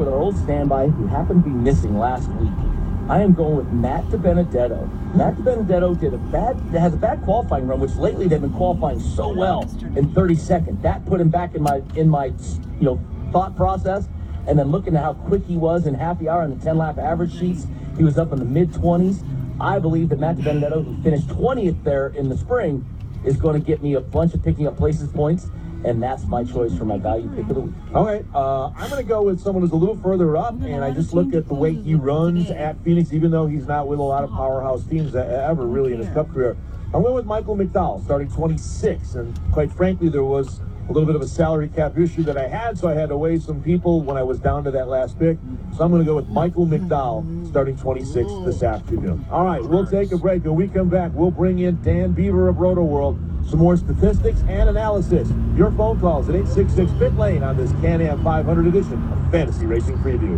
with our old standby who happened to be missing last week. I am going with Matt DiBenedetto. Matt DiBenedetto has a bad qualifying run, which lately they've been qualifying so well in 32nd. That put him back in my thought process. And then looking at how quick he was in happy hour on the 10-lap average sheets, he was up in the mid-20s. I believe that Matt DiBenedetto, who finished 20th there in the spring, is going to get me a bunch of picking up places points. And that's my choice for my value pick of the week. All right, I'm going to go with someone who's a little further up, and I just look at the way he runs at Phoenix, even though he's not with a lot of powerhouse teams ever really in his Cup career. I went with Michael McDowell, starting 26, and quite frankly, there was a little bit of a salary cap issue that I had, so I had to waive some people when I was down to that last pick. So I'm going to go with Michael McDowell, starting 26 this afternoon. All right, we'll take a break. When we come back, we'll bring in Dan Beaver of Roto World. Some more statistics and analysis. Your phone calls at 866-PIT-LANE on this Can-Am 500 edition of Fantasy Racing Preview.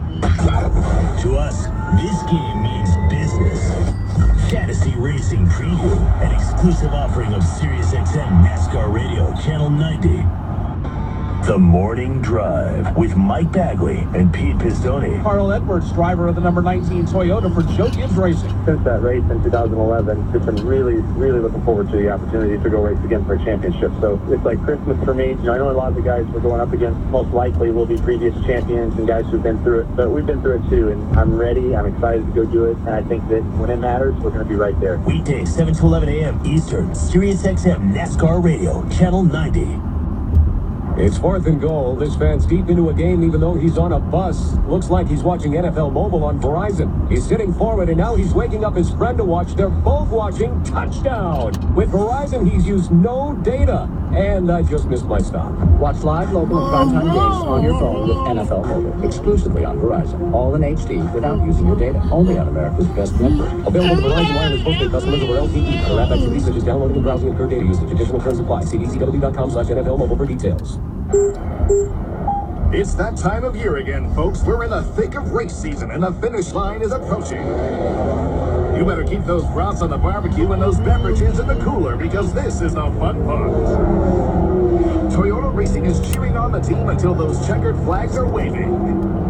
To us, this game means business. Fantasy Racing Preview, an exclusive offering of SiriusXM NASCAR Radio, Channel 90. The Morning Drive with Mike Bagley and Pete Pistone. Carl Edwards, driver of the number 19 Toyota for Joe Gibbs Racing. Since that race in 2011, just been really looking forward to the opportunity to go race again for a championship. So it's like Christmas for me. I know a lot of the guys we're going up against most likely will be previous champions and guys who've been through it, but we've been through it too, and I'm ready. I'm excited to go do it, and I think that when it matters, we're going to be right there. Weekdays, 7 to 11 a.m. Eastern, SiriusXM NASCAR Radio, Channel 90. It's 4th and goal. This fan's deep into a game even though he's on a bus. Looks like he's watching NFL Mobile on Verizon. He's sitting forward and now he's waking up his friend to watch. They're both watching Touchdown. With Verizon, he's used no data. And I just missed my stop. Watch live, local, and primetime games on your phone with NFL Mobile. Exclusively on Verizon. All in HD without using your data. Only on America's best network. Available to Verizon Wireless postpaid customers over LTE. Other app activities such as downloading and browsing and per data usage. Additional terms apply. See dcw.com/NFL Mobile for details. It's that time of year again, folks. We're in the thick of race season, and the finish line is approaching. You better keep those brats on the barbecue and those beverages in the cooler, because this is the fun part. Toyota Racing is cheering on the team until those checkered flags are waving.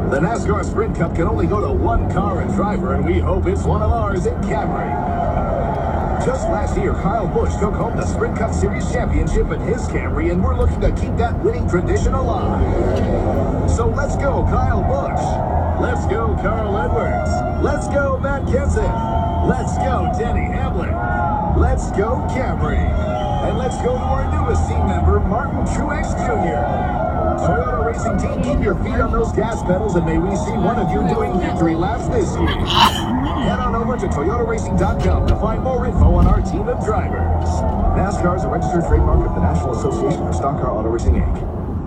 The NASCAR Sprint Cup can only go to one car and driver, and we hope it's one of ours in Camry. Just last year, Kyle Busch took home the Sprint Cup Series championship in his Camry, and we're looking to keep that winning tradition alive. So let's go, Kyle Busch. Let's go, Carl Edwards. Let's go, Matt Kenseth. Let's go, Denny Hamlin. Let's go, Camry. And let's go to our newest team member, Martin Truex Jr. Toyota Racing Team, keep your feet on those gas pedals, and may we see one of you doing victory laps this year. Head on over to ToyotaRacing.com to find more info on our team of drivers. NASCAR is a registered trademark of the National Association for Stock Car Auto Racing, Inc.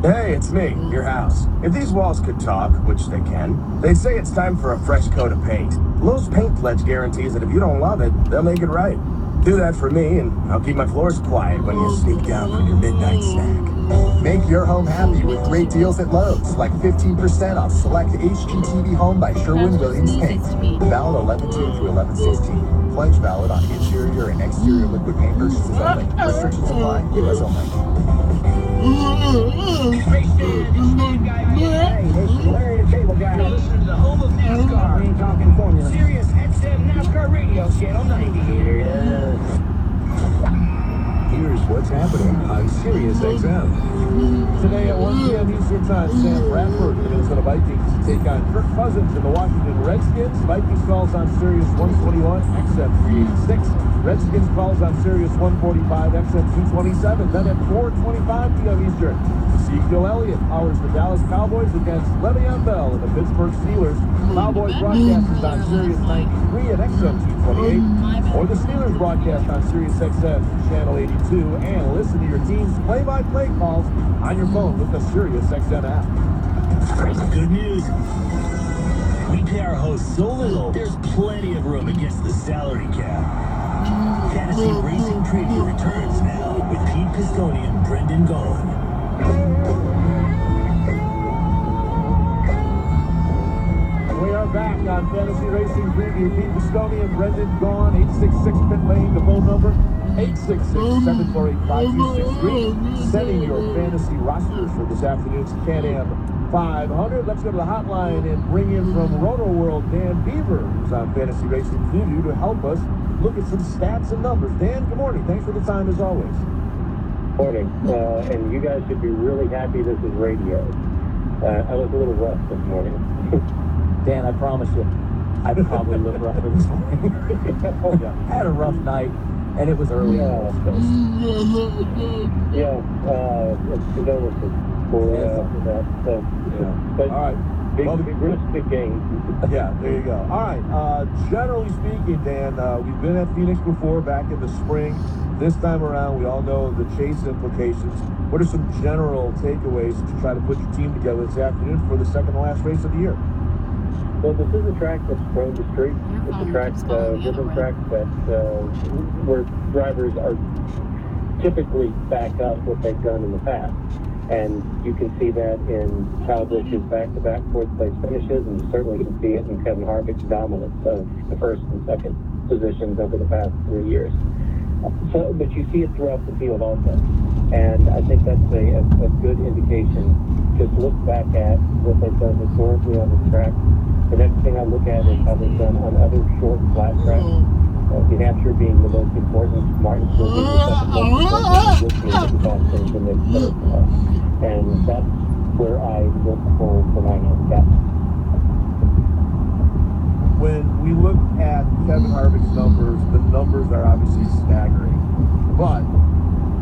Hey, it's me, your house. If these walls could talk, which they can, they'd say it's time for a fresh coat of paint. Lowe's Paint Pledge guarantees that if you don't love it, they'll make it right. Do that for me, and I'll keep my floors quiet when you sneak down for your midnight snack. Make your home happy with great deals at Lowe's, like 15% off select HGTV home by Sherwin-Williams Paint. Valid 11/2 through 11/16. Pledge valid on interior and exterior liquid paint purchases only. Restrictions apply. U.S. only. Hey, this is Larry the Cable Guy. You're listening to the home of NASCAR. We ain't talking formula. SiriusXM NASCAR Radio, Channel 90. Here it is. Here's what's happening on SiriusXM. Today at 1 p.m. Eastern Time, Sam Bradford, the Minnesota Vikings, take on Kirk Cousins and the Washington Redskins. Vikings calls on Sirius 121, XM 386. Redskins calls on Sirius 145, XM 227. Then at 4:25 p.m. Eastern, Ezekiel Elliott powers the Dallas Cowboys against Le'Veon Bell and the Pittsburgh Steelers. Cowboys broadcast is on Sirius 93 and XM 228. Or the Steelers broadcast on Sirius XM Channel 82. And listen to your team's play-by-play calls on your phone with the Sirius XM app. Good news. We pay our hosts so little, there's plenty of room against the salary cap. Fantasy Racing Preview returns now with Pete Pistone and Brendan Gaughan. We are back on Fantasy Racing Preview. Pete Pistone and Brendan Gaughan, 866-PIT-LANE, the phone number, 866-748-5263. Setting your fantasy rosters for this afternoon's Can-Am 500. Let's go to the hotline and bring in from Roto World Dan Beaver, who's on Fantasy Racing Preview, to help us look at some stats and numbers. Dan, good morning. Thanks for the time as always. Morning. And you guys should be really happy this is radio. I was a little rough this morning. Dan, I promise you, I probably look rougher this morning. I had a rough night, and it was early in the West Coast. Condolences for that. So, but all right. big risk, big gain. Yeah, there you go. All right. Generally speaking, Dan, we've been at Phoenix before, back in the spring. This time around, we all know the chase implications. What are some general takeaways to try to put your team together this afternoon for the second to last race of the year? Well, this is a track that's prone to streak. It's a track, rhythm track that where drivers are typically back up what they've done in the past. And you can see that in Kyle Busch's back-to-back fourth-place finishes, and you certainly can see it in Kevin Harvick's dominance of the first and second positions over the past 3 years. So, but you see it throughout the field also. And I think that's a good indication. Just look back at what they've done historically on this track. The next thing I look at is how they've done on other short, flat tracks. New Hampshire being the most important, Martinsville being the second most important, which means that the Boston can make better. And that's where I look for my handicap. When we look at Kevin Harvick's numbers, the numbers are obviously staggering. But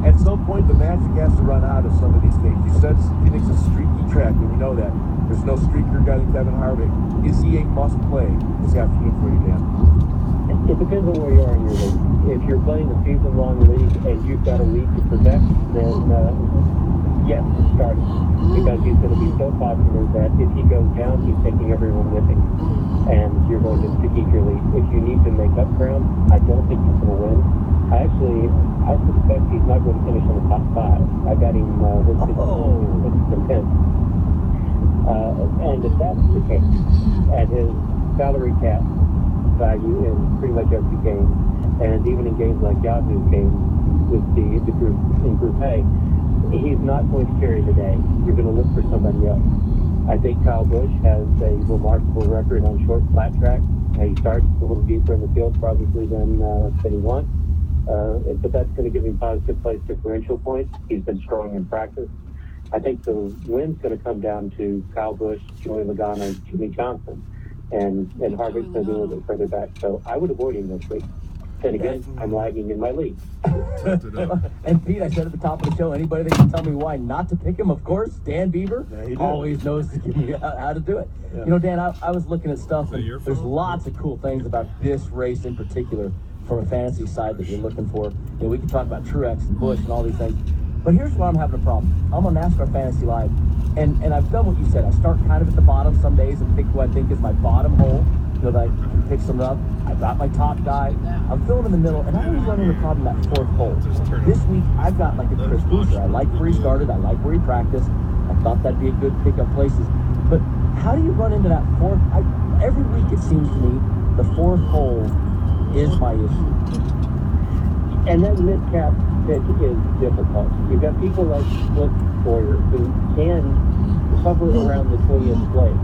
at some point, the magic has to run out of some of these things. You said Phoenix is a streaky track, and we know that. There's no streaker guy than Kevin Harvick. Is he a must-play this afternoon for you, Dan? It depends on where you are in your league. If you're playing a season-long league and you've got a lead to protect, then yes, start him. Because he's going to be so popular that if he goes down, he's taking everyone with him. And you're going to keep your lead. If you need to make up ground, I don't think he's going to win. I suspect he's not going to finish in the top 5. I got him listed in 10th. And if that's the case, at his salary cap value in pretty much every game, and even in games like Yahoo's game with the group in Group A, he's not going to carry the day. You're going to look for somebody else. I think Kyle Busch has a remarkable record on short, flat track. He starts a little deeper in the field probably than he wants. But that's going to give him positive place differential points. He's been strong in practice. I think the win's going to come down to Kyle Busch, Joey Logano, Jimmy Johnson, and Harvick's going to be a little bit further back. So I would avoid him this week. Then again, I'm lagging in my league. And Pete, I said at the top of the show, anybody that can tell me why not to pick him, of course, Dan Beaver always knows to give me how to do it. Yeah. You know, Dan, I was looking at stuff, and there's lots of cool things about this race in particular from a fantasy side that you're looking for. You know, we can talk about Truex and Busch and all these things. But here's where I'm having a problem. I'm on NASCAR Fantasy Live, and I've done what you said. I start kind of at the bottom some days and pick who I think is my bottom hole. You know, that I can pick some up. I've got my top guy. I'm filling in the middle, and I always run into the problem at fourth hole. This week, I've got like a Chris Boozer. I like where he started. I like where he practiced. I thought that'd be a good pickup places. But how do you run into that fourth? Every week, it seems to me, the fourth hole is my issue. And that mid-cap pick is difficult. You've got people like Split Boyer who can hover around the 20th place.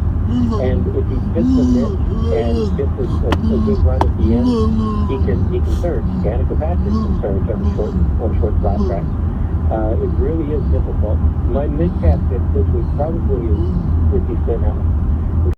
And if he hits a miss and gets a good run at the end, he can surge. Danica Patrick can surge on short flat tracks. It really is difficult. My mid-cap pick this week probably is Ricky Stenhouse.